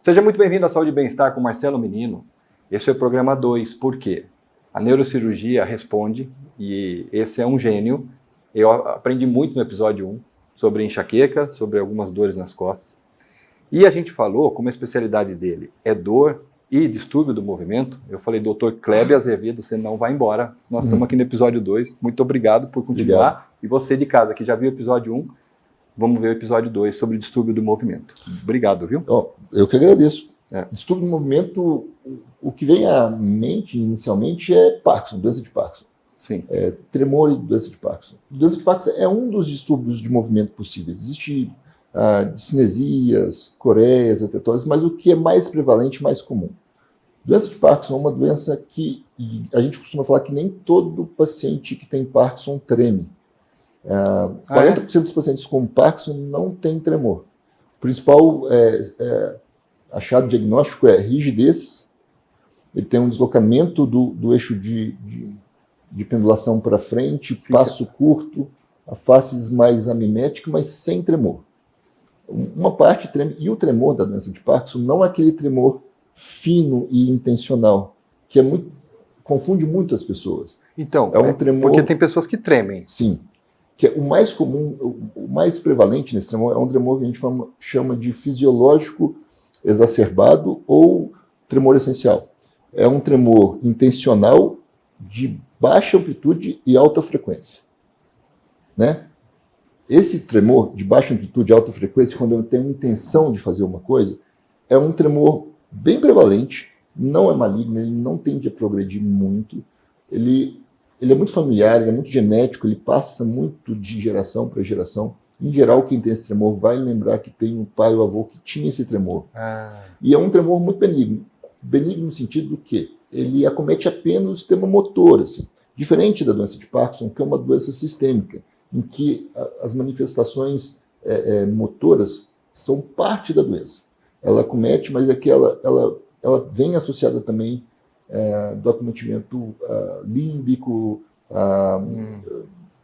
Seja muito bem-vindo à Saúde e Bem-Estar com Marcelo Menino. Esse é o programa 2, por quê? A neurocirurgia responde, e esse é um gênio. Eu aprendi muito no episódio 1 sobre enxaqueca, sobre algumas dores nas costas. E a gente falou, como a especialidade dele é dor e distúrbio do movimento, eu falei, doutor Kleber Azevedo, você não vai embora. Nós estamos aqui no episódio 2. Muito obrigado por continuar. Obrigado. E você de casa, que já viu o episódio 1, vamos ver o episódio 2 sobre distúrbio do movimento. Obrigado, viu? Eu que agradeço. Distúrbio do movimento, o que vem à mente inicialmente é Parkinson, doença de Parkinson. Sim. Tremor e doença de Parkinson. Doença de Parkinson é um dos distúrbios de movimento possíveis. Existe discinesias, coreias, atetoses, mas o que é mais prevalente, mais comum? Doença de Parkinson é uma doença que a gente costuma falar que nem todo paciente que tem Parkinson treme. 40% dos pacientes com Parkinson não tem tremor. O principal achado diagnóstico é rigidez, ele tem um deslocamento do eixo de pendulação para frente, passo curto, a face mais amimética, mas sem tremor. Uma parte treme, e o tremor da doença de Parkinson não é aquele tremor fino e intencional, que confunde muito as pessoas. Então, é um tremor... Porque tem pessoas que tremem. Sim. Que é o mais comum, o mais prevalente nesse tremor é um tremor que a gente chama de fisiológico exacerbado ou tremor essencial. É um tremor intencional de baixa amplitude e alta frequência. Né? Esse tremor de baixa amplitude e alta frequência, quando eu tenho intenção de fazer uma coisa, é um tremor bem prevalente, não é maligno, ele não tende a progredir muito, ele é muito familiar, ele é muito genético, ele passa muito de geração para geração. Em geral, quem tem esse tremor vai lembrar que tem um pai ou avô que tinha esse tremor. E é um tremor muito benigno. Benigno no sentido do que ele acomete apenas o sistema motor, assim. Diferente da doença de Parkinson, que é uma doença sistêmica, em que as manifestações motoras são parte da doença. Ela acomete, mas é que ela vem associada também do acometimento límbico,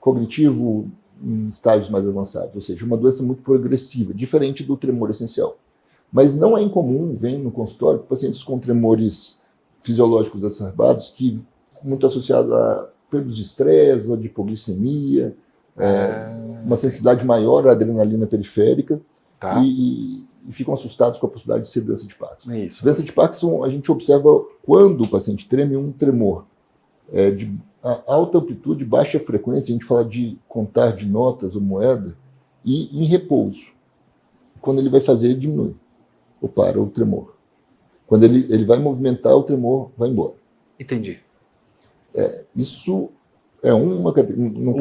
cognitivo, em estágios mais avançados, ou seja, uma doença muito progressiva, diferente do tremor essencial. Mas não é incomum, vem no consultório, pacientes com tremores fisiológicos exacerbados, que muito associado a períodos de estresse ou de hipoglicemia, uma sensibilidade maior à adrenalina periférica, e ficam assustados com a possibilidade de ser doença de Parkinson. É isso. Doença de Parkinson, a gente observa quando o paciente treme um tremor de alta amplitude, baixa frequência, a gente fala de contar de notas ou moeda, e em repouso. Quando ele vai fazer, ele diminui, ou para o tremor. Quando ele vai movimentar, o tremor vai embora. Entendi. Isso é uma categoria. Não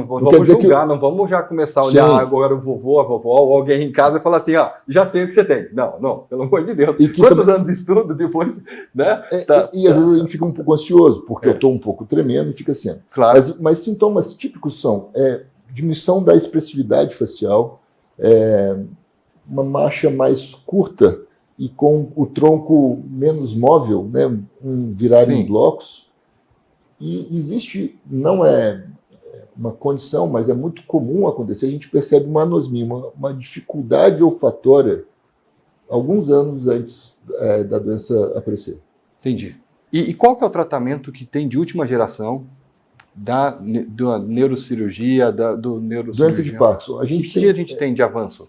vamos julgar, não vamos já começar a olhar agora o vovô, a vovó, ou alguém em casa e falar assim, já sei o que você tem. Não, pelo amor de Deus. Quantos anos de estudo depois, né? E às vezes a gente fica um pouco ansioso, porque eu estou um pouco tremendo e fica assim. Claro. Mas sintomas típicos são diminuição da expressividade facial, uma marcha mais curta e com o tronco menos móvel, né? Virar em blocos. E existe, não é uma condição, mas é muito comum acontecer, a gente percebe uma anosmia, uma dificuldade olfatória alguns anos antes da doença aparecer. Entendi. E qual que é o tratamento que tem de última geração da neurocirurgia, do neurocirurgia? Doença de Parkinson. O que a gente tem de avanço?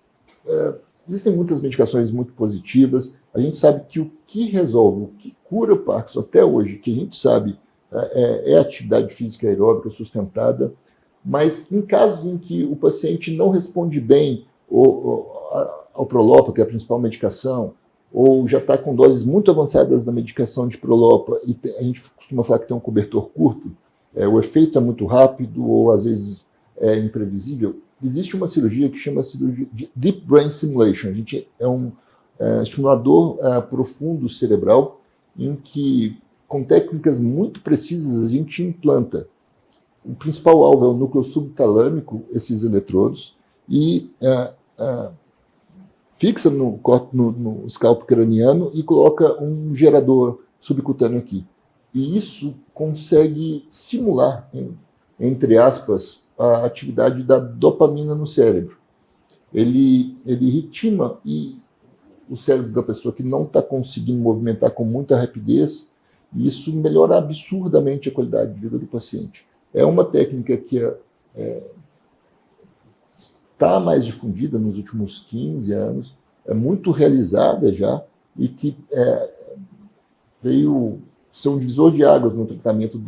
Existem muitas medicações muito positivas. A gente sabe que o que resolve, o que cura o Parkinson até hoje, que a gente sabe é a atividade física aeróbica sustentada, mas em casos em que o paciente não responde bem ao Prolopa, que é a principal medicação, ou já está com doses muito avançadas da medicação de Prolopa, e a gente costuma falar que tem um cobertor curto, o efeito é muito rápido ou às vezes é imprevisível, existe uma cirurgia que chama cirurgia de Deep Brain Stimulation. É um estimulador profundo cerebral, em que com técnicas muito precisas, a gente implanta. O principal alvo é o núcleo subtalâmico, esses eletrodos, e fixa no escalpo craniano e coloca um gerador subcutâneo aqui. E isso consegue simular, entre aspas, a atividade da dopamina no cérebro. Ele ritma e o cérebro da pessoa que não está conseguindo movimentar com muita rapidez, e isso melhora absurdamente a qualidade de vida do paciente. É uma técnica que está mais difundida nos últimos 15 anos, é muito realizada já, e que veio ser um divisor de águas no tratamento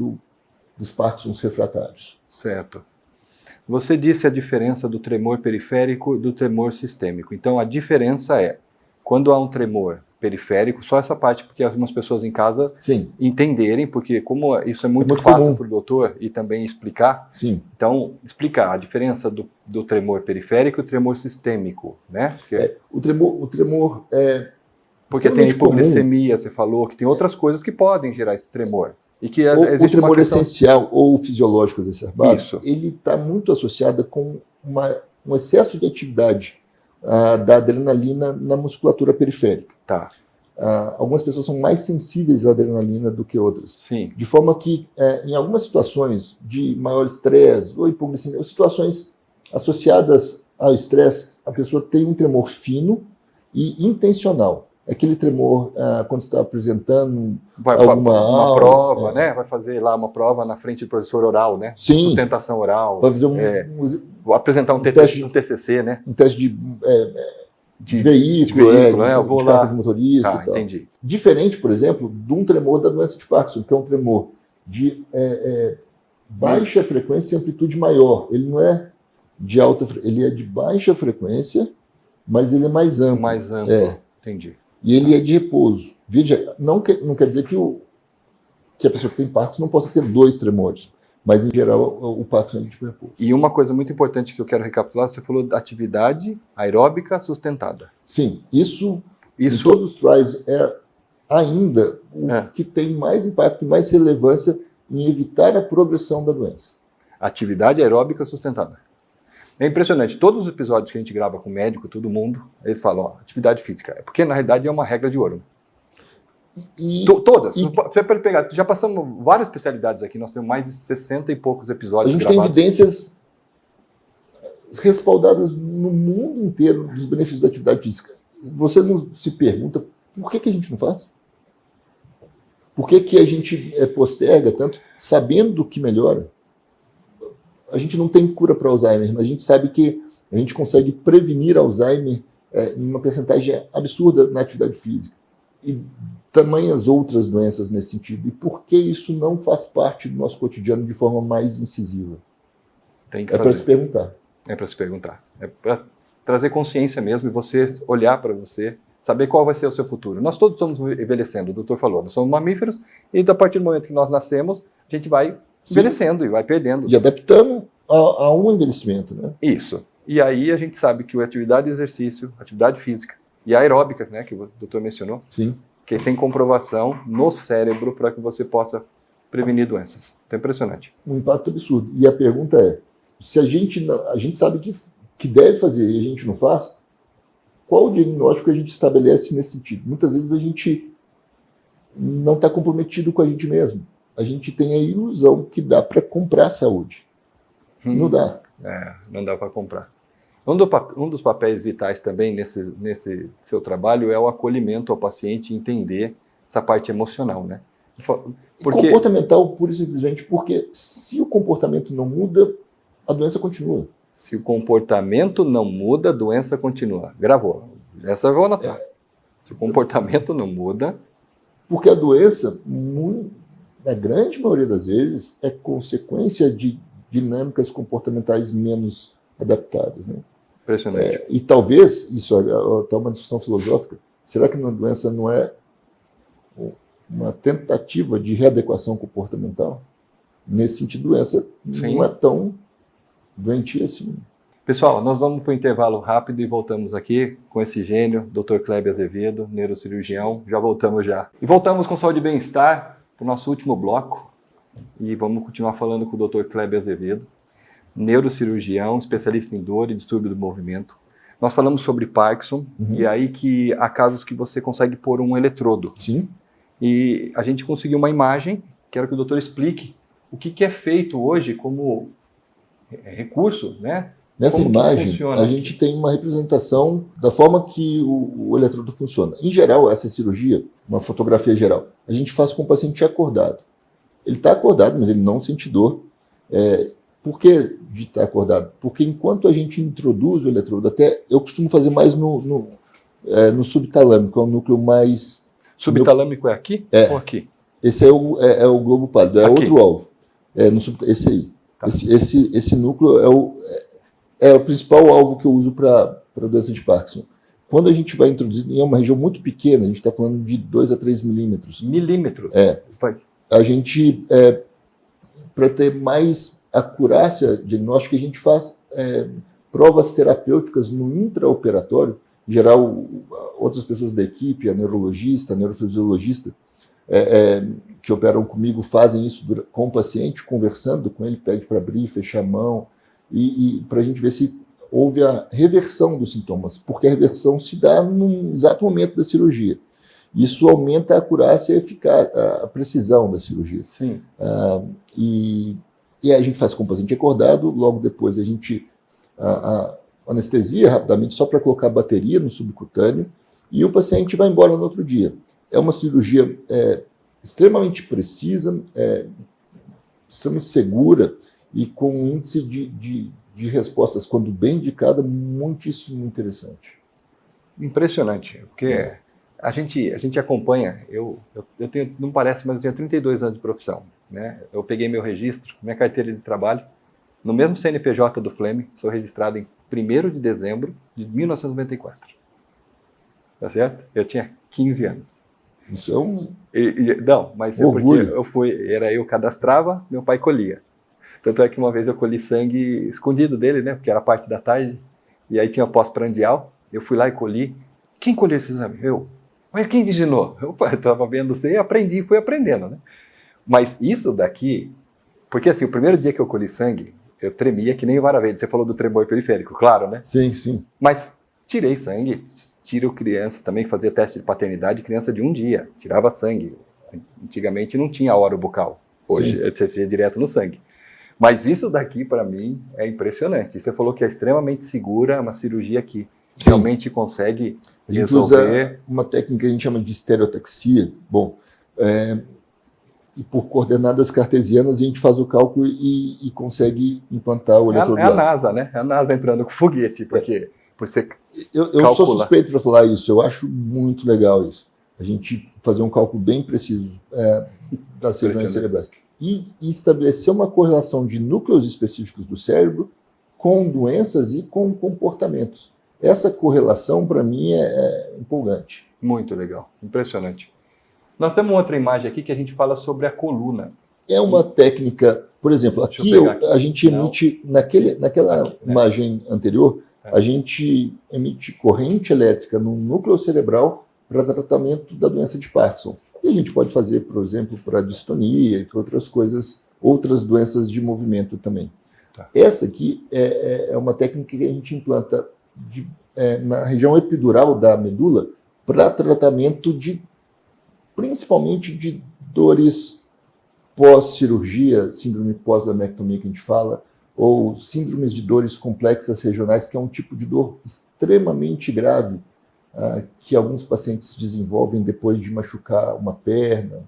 dos Parkinsons refratários. Certo. Você disse a diferença do tremor periférico e do tremor sistêmico. Então, a diferença é, quando há um tremor periférico, só essa parte, porque algumas pessoas em casa Sim. entenderem, porque como isso é muito fácil fácil para o doutor e também explicar, Sim. Então, explicar a diferença do tremor periférico e o tremor sistêmico, né? O tremor é... Porque tem hipoglicemia, você falou, que tem outras coisas que podem gerar esse tremor. E que o tremor essencial ou fisiológico exacerbado, Isso. ele está muito associado com um excesso de atividade da adrenalina na musculatura periférica. Tá. Algumas pessoas são mais sensíveis à adrenalina do que outras. Sim. De forma que, em algumas situações de maior estresse ou hipoglicemia, ou situações associadas ao estresse, a pessoa tem um tremor fino e intencional. Aquele tremor, quando você está apresentando uma prova, né? Vai fazer lá uma prova na frente do professor oral, né? Sim. Sustentação oral. Vai fazer vou apresentar um TCC, né? Um teste de veículo, eu vou de lá. carta de motorista e tal. Entendi. Diferente, por exemplo, de um tremor da doença de Parkinson, que é um tremor de baixa frequência e amplitude maior. Ele não é de alta frequência, ele é de baixa frequência, mas ele é mais amplo. Mais amplo, entendi. E ele é de repouso. Não quer dizer que a pessoa que tem Parkinson não possa ter 2 tremores, mas em geral o Parkinson é de repouso. E uma coisa muito importante que eu quero recapitular, você falou da atividade aeróbica sustentada. Sim, isso em todos os trials é ainda o que tem mais impacto e mais relevância em evitar a progressão da doença. Atividade aeróbica sustentada. É impressionante, todos os episódios que a gente grava com médico, todo mundo, eles falam, atividade física, porque na realidade é uma regra de ouro. Todas. Você pode pegar, já passamos várias especialidades aqui, nós temos mais de 60 e poucos episódios gravados. A gente gravados. tem evidências respaldadas no mundo inteiro dos benefícios da atividade física. Você não se pergunta por que a gente não faz? Por que a gente posterga tanto, sabendo que melhora? A gente não tem cura para Alzheimer, mas a gente sabe que a gente consegue prevenir Alzheimer em uma percentagem absurda na atividade física. E tamanhas outras doenças nesse sentido. E por que isso não faz parte do nosso cotidiano de forma mais incisiva? Para se perguntar. É para se perguntar. É para trazer consciência mesmo e você olhar para você, saber qual vai ser o seu futuro. Nós todos estamos envelhecendo, o doutor falou, nós somos mamíferos e a partir do momento que nós nascemos, a gente vai envelhecendo e vai perdendo. E adaptando a um envelhecimento, né? Isso. E aí a gente sabe que a atividade de exercício, atividade física e a aeróbica, né, que o doutor mencionou, sim, que tem comprovação no cérebro para que você possa prevenir doenças. É impressionante. Um impacto absurdo. E a pergunta é, se a gente sabe que deve fazer e a gente não faz, qual o diagnóstico a gente estabelece nesse sentido? Muitas vezes a gente não está comprometido com a gente mesmo. A gente tem a ilusão que dá para comprar saúde. Não dá. Não dá para comprar. Um dos papéis vitais também nesse seu trabalho é o acolhimento ao paciente e entender essa parte emocional, né? Comportamental, pura e simplesmente, porque se o comportamento não muda, a doença continua. Se o comportamento não muda, a doença continua. Gravou. Essa eu vou anotar. Se o comportamento não muda... Porque a doença, na grande maioria das vezes, é consequência de dinâmicas comportamentais menos adaptadas, né? Impressionante. E talvez, isso é até uma discussão filosófica, será que uma doença não é uma tentativa de readequação comportamental? Nesse sentido, doença não é tão doentia assim. Pessoal, nós vamos para o intervalo rápido e voltamos aqui com esse gênio, Dr. Kleber Azevedo, neurocirurgião. Já voltamos já. E voltamos com saúde e bem-estar para o nosso último bloco. E vamos continuar falando com o Dr. Kleber Azevedo, neurocirurgião, especialista em dor e distúrbio do movimento. Nós falamos sobre Parkinson, e aí que há casos que você consegue pôr um eletrodo. Sim. E a gente conseguiu uma imagem, quero que o doutor explique o que é feito hoje como recurso, né, Nessa Como que imagem, funciona? a gente tem uma representação da forma que o eletrodo funciona. Em geral, essa cirurgia, uma fotografia geral, a gente faz com o paciente acordado. Ele está acordado, mas ele não sente dor. Por que de estar acordado? Porque enquanto a gente introduz o eletrodo, até eu costumo fazer mais no subtalâmico, é o núcleo mais... Subtalâmico é aqui ou aqui? Esse é o globo pálido, é aqui. Outro alvo. Esse aí. Tá. Esse núcleo é o principal alvo que eu uso para doença de Parkinson. Quando a gente vai introduzir em uma região muito pequena, a gente está falando de 2 a 3 milímetros. Milímetros? A gente, para ter mais acurácia diagnóstica, a gente faz provas terapêuticas no intraoperatório. Em geral, outras pessoas da equipe, a neurologista, a neurofisiologista, que operam comigo, fazem isso com o paciente, conversando com ele, pede para abrir, fechar a mão, e para a gente ver se houve a reversão dos sintomas, porque a reversão se dá no exato momento da cirurgia. Isso aumenta a acurácia e a precisão da cirurgia. Sim. E a gente faz com o paciente acordado, logo depois a gente anestesia rapidamente, só para colocar a bateria no subcutâneo, e o paciente vai embora no outro dia. É uma cirurgia extremamente precisa, extremamente segura e com um índice de respostas, quando bem indicada, muitíssimo interessante. Impressionante, porque a gente acompanha, eu tenho, não parece, mas eu tenho 32 anos de profissão, né? Eu peguei meu registro, minha carteira de trabalho, no mesmo CNPJ do Flemme, sou registrado em 1º de dezembro de 1994. Tá certo? Eu tinha 15 anos. Isso é um não, mas orgulho. Porque eu cadastrava, meu pai colhia. Tanto é que uma vez eu colhi sangue escondido dele, né? Porque era parte da tarde, e aí tinha pós-prandial, eu fui lá e colhi. Quem colheu esse exame? Eu. Mas quem diginou? Eu estava vendo você e aprendi, fui aprendendo, né? Mas isso daqui, porque assim, o primeiro dia que eu colhi sangue, eu tremia que nem o vara verde. Você falou do tremor periférico, claro, né? Sim, sim. Mas tirei sangue, tiro criança, também fazia teste de paternidade, criança de 1 dia, tirava sangue. Antigamente não tinha óleo bucal, hoje você ia direto no sangue. Mas isso daqui, para mim, é impressionante. Você falou que é extremamente segura, é uma cirurgia que realmente consegue resolver. A gente usa uma técnica que a gente chama de estereotaxia. Bom, e por coordenadas cartesianas a gente faz o cálculo e consegue implantar o eletrodo. É a NASA, né? É a NASA entrando com foguete, porque você eu sou suspeito para falar isso, eu acho muito legal isso. A gente fazer um cálculo bem preciso das regiões cerebrais. E estabelecer uma correlação de núcleos específicos do cérebro com doenças e com comportamentos. Essa correlação, para mim, é empolgante. Muito legal, impressionante. Nós temos outra imagem aqui que a gente fala sobre a coluna. É uma técnica, por exemplo, aqui a gente emite, naquela imagem anterior, a gente emite corrente elétrica no núcleo cerebral para tratamento da doença de Parkinson. E a gente pode fazer, por exemplo, para distonia e para outras doenças de movimento também. Tá. Essa aqui é uma técnica que a gente implanta na região epidural da medula para tratamento principalmente de dores pós-cirurgia, síndrome pós-laminectomia que a gente fala, ou síndromes de dores complexas regionais, que é um tipo de dor extremamente grave, que alguns pacientes desenvolvem depois de machucar uma perna.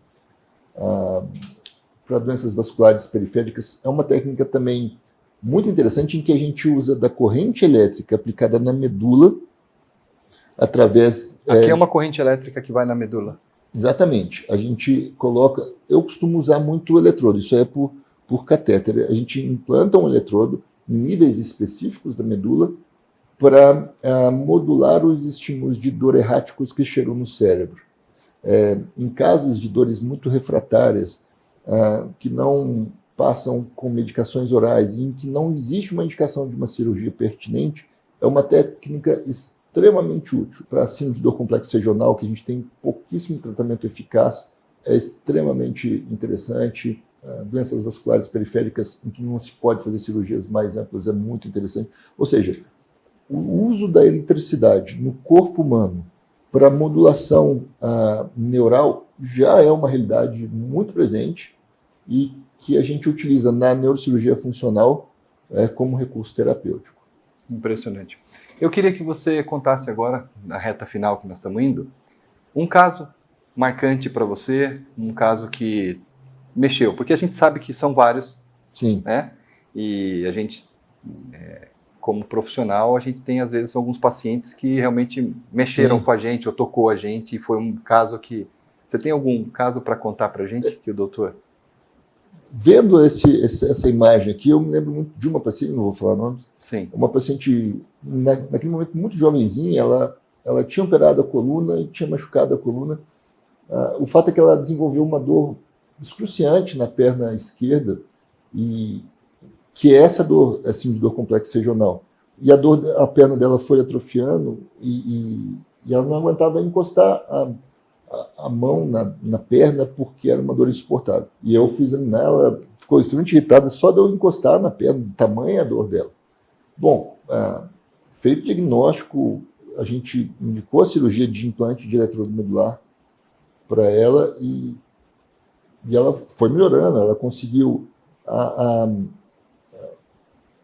Para doenças vasculares periféricas, é uma técnica também muito interessante em que a gente usa da corrente elétrica aplicada na medula através... Aqui é uma corrente elétrica que vai na medula. Exatamente. A gente coloca... Eu costumo usar muito o eletrodo, isso é por catéter. A gente implanta um eletrodo em níveis específicos da medula para modular os estímulos de dor erráticos que chegam no cérebro. Em casos de dores muito refratárias, que não passam com medicações orais e em que não existe uma indicação de uma cirurgia pertinente, é uma técnica extremamente útil. Para síndrome de dor complexo regional, que a gente tem pouquíssimo tratamento eficaz, é extremamente interessante. Doenças vasculares periféricas, em que não se pode fazer cirurgias mais amplas, é muito interessante. Ou seja, o uso da eletricidade no corpo humano para modulação neural já é uma realidade muito presente e que a gente utiliza na neurocirurgia funcional como recurso terapêutico. Impressionante. Eu queria que você contasse agora, na reta final que nós estamos indo, um caso marcante para você, um caso que mexeu, porque a gente sabe que são vários, Sim. né? E a gente, como profissional, a gente tem às vezes alguns pacientes que realmente mexeram Sim. com a gente ou tocou a gente, e foi um caso que... Você tem algum caso para contar para a gente, que o doutor... Vendo essa imagem aqui, eu me lembro muito de uma paciente, não vou falar nomes, Sim. uma paciente, naquele momento, muito jovenzinha, ela tinha operado a coluna e tinha machucado a coluna. O fato é que ela desenvolveu uma dor excruciante na perna esquerda, e que é essa dor, assim, de dor complexa regional. E a perna dela foi atrofiando e ela não aguentava encostar a mão na perna porque era uma dor insuportável. E eu fui examinar, ela ficou extremamente irritada só de eu encostar na perna, tamanha a dor dela. Bom, feito o diagnóstico, a gente indicou a cirurgia de implante de eletrodo medular para ela e ela foi melhorando, ela conseguiu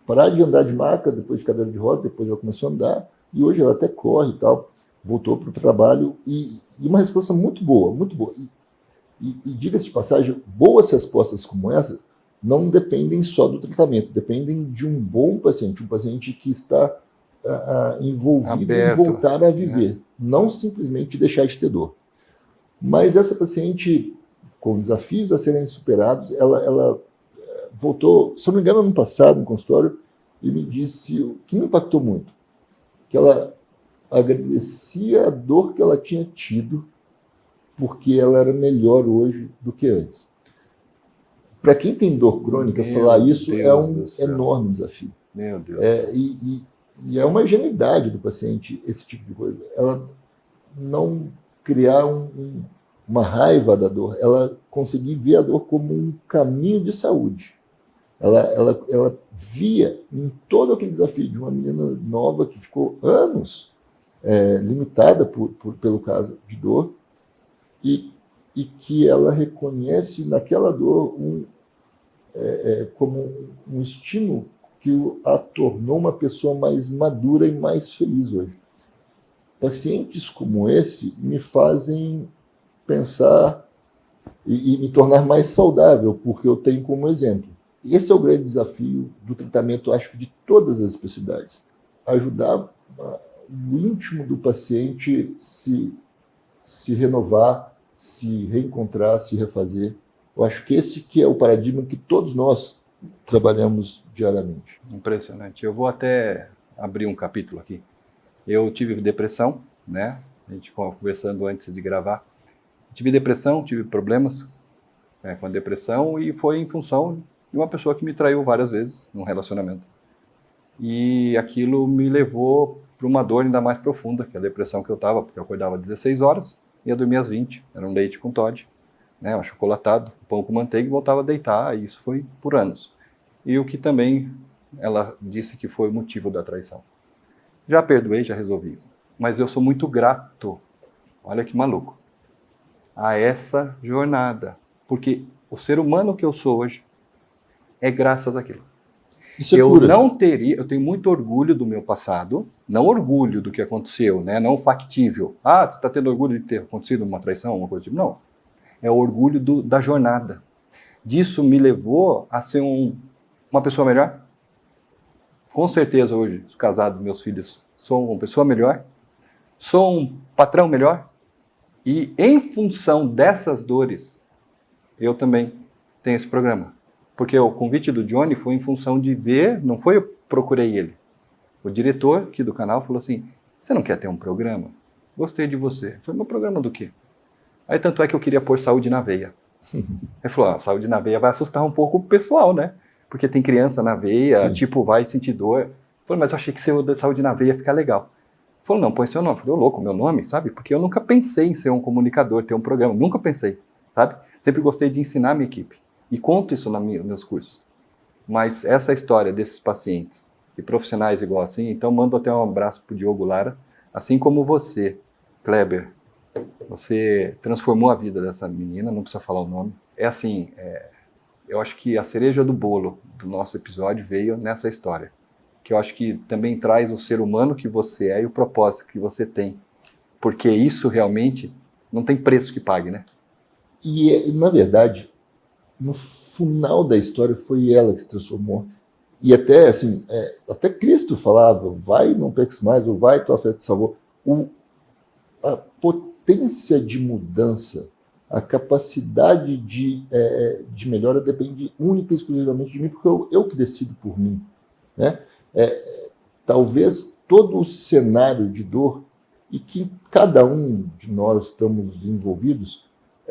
parar de andar de maca depois de cadeira de roda, depois ela começou a andar e hoje ela até corre e tal, voltou para o trabalho e uma resposta muito boa, muito boa. E diga-se de passagem, boas respostas como essa não dependem só do tratamento, dependem de um bom paciente, um paciente que está envolvido Aberto, em voltar a viver, não simplesmente deixar de ter dor. Mas essa paciente, com desafios a serem superados, ela voltou, se eu não me engano, ano passado, no consultório, e me disse o que me impactou muito, que ela agradecia a dor que ela tinha tido, porque ela era melhor hoje do que antes. Para quem tem dor crônica, falar isso é um enorme desafio. Meu Deus. E é uma ingenuidade do paciente esse tipo de coisa. Ela não criar uma raiva da dor, ela conseguir ver a dor como um caminho de saúde. Ela via em todo aquele desafio de uma menina nova que ficou anos limitada pelo caso de dor, e que ela reconhece naquela dor como um estímulo que a tornou uma pessoa mais madura e mais feliz hoje. Pacientes como esse me fazem pensar e me tornar mais saudável, porque eu tenho como exemplo. Esse é o grande desafio do tratamento, acho que de todas as especialidades. Ajudar o íntimo do paciente se renovar, se reencontrar, se refazer. Eu acho que esse que é o paradigma que todos nós trabalhamos diariamente. Impressionante. Eu vou até abrir um capítulo aqui. Eu tive depressão, né? A gente conversando antes de gravar. Tive depressão, tive problemas com a depressão e foi em função de uma pessoa que me traiu várias vezes num relacionamento. E aquilo me levou para uma dor ainda mais profunda, que é a depressão que eu estava, porque eu acordava às 16 horas e ia dormir às 20. Era um leite com Toddy, né, um achocolatado, um pão com manteiga e voltava a deitar, e isso foi por anos. E o que também ela disse que foi o motivo da traição. Já perdoei, já resolvi. Mas eu sou muito grato, olha que maluco, a essa jornada. Porque o ser humano que eu sou hoje é graças àquilo. Isso é eu cura. não teria, eu tenho muito orgulho do meu passado, não orgulho do que aconteceu, né? Não factível. Ah, você está tendo orgulho de ter acontecido uma traição, uma coisa tipo. Não. É o orgulho da jornada. Disso me levou a ser uma pessoa melhor. Com certeza hoje, casado, meus filhos, sou uma pessoa melhor. Sou um patrão melhor. E em função dessas dores, eu também tenho esse programa. Porque o convite do Johnny foi em função de ver, não foi eu procurei ele. O diretor aqui do canal falou assim, você não quer ter um programa? Gostei de você. Foi meu programa do quê? Aí tanto é que eu queria pôr saúde na veia. Ele falou, saúde na veia vai assustar um pouco o pessoal, né? Porque tem criança na veia, Sim. tipo, vai sentir dor. Eu falei, mas eu achei que ser da saúde na veia ia ficar legal. Ele falou, não, põe seu nome. Eu falei, ô louco, meu nome, sabe? Porque eu nunca pensei em ser um comunicador, ter um programa. Nunca pensei, sabe? Sempre gostei de ensinar a minha equipe. E conto isso nos meus cursos. Mas essa história desses pacientes e profissionais igual assim, então mando até um abraço pro Diogo Lara, assim como você, Kleber. Você transformou a vida dessa menina, não precisa falar o nome. É assim, eu acho que a cereja do bolo do nosso episódio veio nessa história. que eu acho que também traz o ser humano que você é e o propósito que você tem. Porque isso realmente não tem preço que pague, né? E, na verdade, no final da história foi ela que se transformou. E até, assim, até Cristo falava, vai, não peques mais, ou vai, tua fé te salvou. A potência de mudança, a capacidade de melhora depende única e exclusivamente de mim, porque eu que decido por mim, né? Talvez todo o cenário de dor e que cada um de nós estamos envolvidos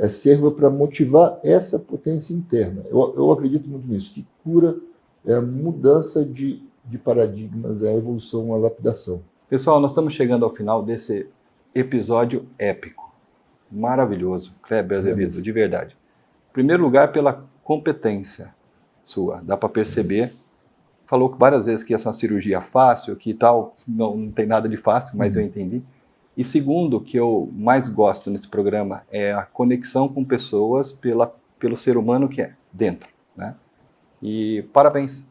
serva para motivar essa potência interna. Eu acredito muito nisso, que cura é a mudança de paradigmas, é a evolução, a lapidação. Pessoal, nós estamos chegando ao final desse episódio épico. Maravilhoso, Kleber Azevedo, de verdade. Em primeiro lugar, pela competência sua, dá para perceber. Falou várias vezes que essa é uma cirurgia fácil, que tal, não tem nada de fácil, mas eu entendi. E segundo, que eu mais gosto nesse programa é a conexão com pessoas pelo ser humano que é dentro, né? E parabéns.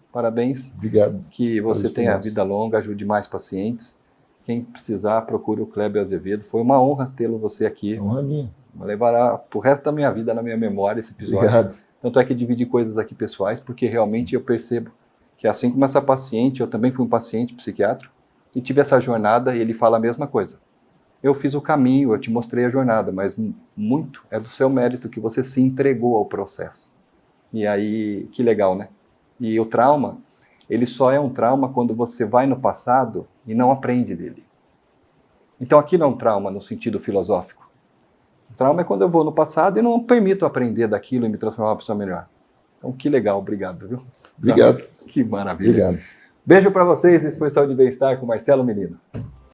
Obrigado. Que você tenha vida longa, ajude mais pacientes. Quem precisar, procure o Kleber Azevedo. Foi uma honra tê-lo você aqui. É honra minha. Levará pro resto da minha vida na minha memória esse episódio. Obrigado. Tanto é que dividi coisas aqui pessoais, porque realmente eu percebo que assim como essa paciente, eu também fui um paciente psiquiátrico e tive essa jornada e ele fala a mesma coisa. Eu fiz o caminho, eu te mostrei a jornada, mas muito é do seu mérito que você se entregou ao processo. E aí, que legal, né? E o trauma, ele só é um trauma quando você vai no passado e não aprende dele. Então aqui não é um trauma no sentido filosófico. O trauma é quando eu vou no passado e não permito aprender daquilo e me transformar em uma pessoa melhor. Então que legal, obrigado, viu? Obrigado. Que maravilha. Obrigado. Beijo para vocês, esse foi Saúde e Bem-Estar com Marcelo Menino.